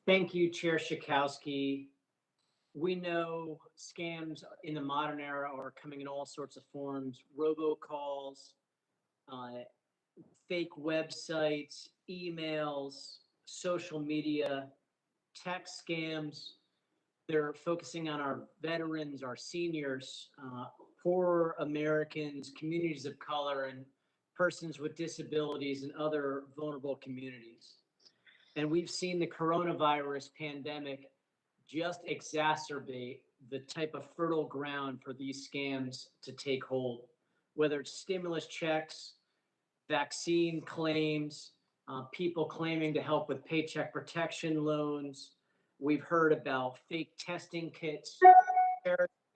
Thank you, Chair Schakowsky. We know scams in the modern era are coming in all sorts of forms: robocalls, uh, fake websites, emails, social media, text scams. They're focusing on our veterans, our seniors, poor Americans, communities of color, and persons with disabilities and other vulnerable communities. And we've seen the coronavirus pandemic just exacerbate the type of fertile ground for these scams to take hold, whether it's stimulus checks, vaccine claims, people claiming to help with paycheck protection loans. We've heard about fake testing kits,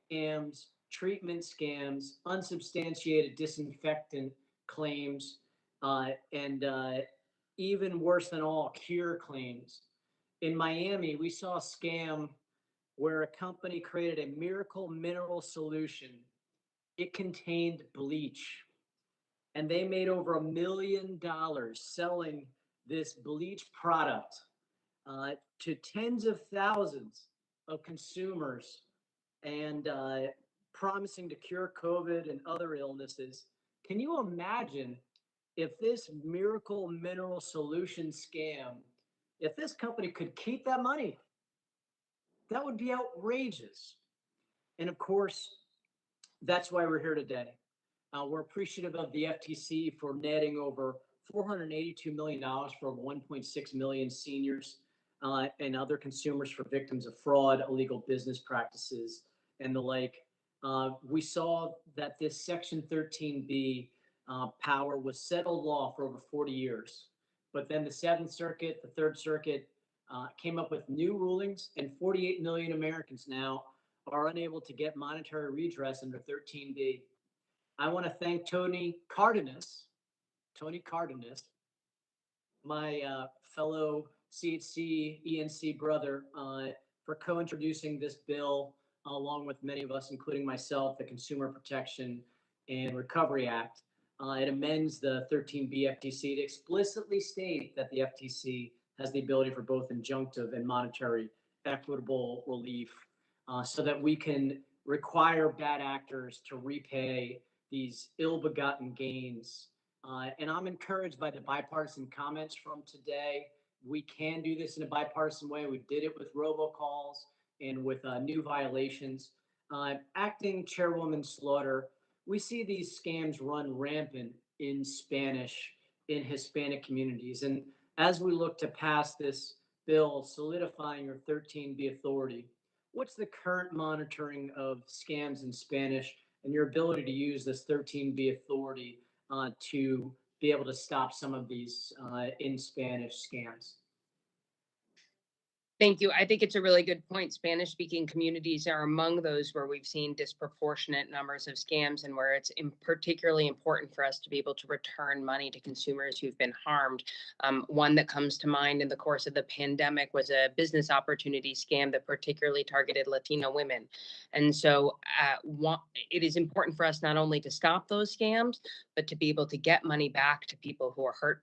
scams, treatment scams, unsubstantiated disinfectant claims, and even worse than all, cure claims. In Miami, we saw a scam where a company created a miracle mineral solution. It contained bleach, and they made over $1 million selling this bleach product to tens of thousands of consumers and promising to cure COVID and other illnesses. Can you imagine if this miracle mineral solution scam, if this company could keep that money? That would be outrageous. And of course, that's why we're here today. We're appreciative of the FTC for netting over $482 million for 1.6 million seniors and other consumers for victims of fraud, illegal business practices, and the like. We saw that this Section 13B power was settled law for over 40 years. But then the Seventh Circuit, the Third Circuit came up with new rulings, and 48 million Americans now are unable to get monetary redress under 13B. I want to thank Tony Cardenas, my fellow CHC ENC brother, for co-introducing this bill along with many of us, including myself, the Consumer Protection and Recovery Act. It amends the 13B FTC to explicitly state that the FTC has the ability for both injunctive and monetary equitable relief so that we can require bad actors to repay these ill-begotten gains. And I'm encouraged by the bipartisan comments from today. We can do this in a bipartisan way. We did it with robocalls and with new violations. Acting Chairwoman Slaughter, we see these scams run rampant in Spanish, in Hispanic communities. And as we look to pass this bill solidifying your 13B authority, what's the current monitoring of scams in Spanish and your ability to use this 13B authority to be able to stop some of these in Spanish scams? Thank you. I think it's a really good point. Spanish-speaking communities are among those where we've seen disproportionate numbers of scams and where it's particularly important for us to be able to return money to consumers who've been harmed. One that comes to mind in the course of the pandemic was a business opportunity scam that particularly targeted Latino women. And so it is important for us not only to stop those scams, but to be able to get money back to people who are hurt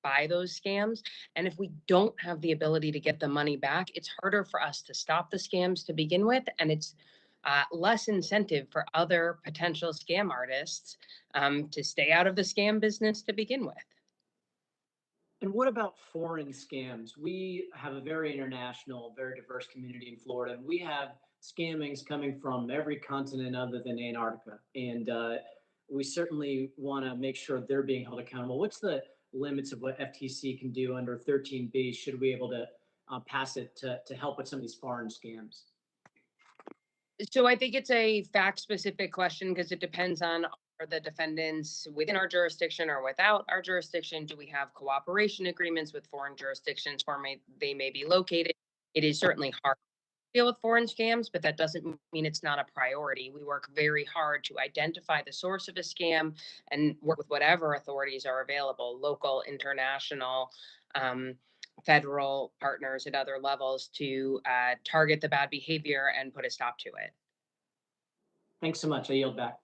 by those scams. And if we don't have the ability to get the money back, it's harder for us to stop the scams to begin with. And it's less incentive for other potential scam artists to stay out of the scam business to begin with. And what about foreign scams? We have a very international, very diverse community in Florida, and we have scammings coming from every continent other than Antarctica. And we certainly want to make sure they're being held accountable. What's the limits of what FTC can do under 13B should we be able to pass it to help with some of these foreign scams? So I think it's a fact-specific question because it depends on are the defendants within our jurisdiction or without our jurisdiction? Do we have cooperation agreements with foreign jurisdictions where they may be located? It is certainly hard to deal with foreign scams, but that doesn't mean it's not a priority. We work very hard to identify the source of a scam and work with whatever authorities are available, local, international, federal partners at other levels to target the bad behavior and put a stop to it. Thanks so much. I yield back.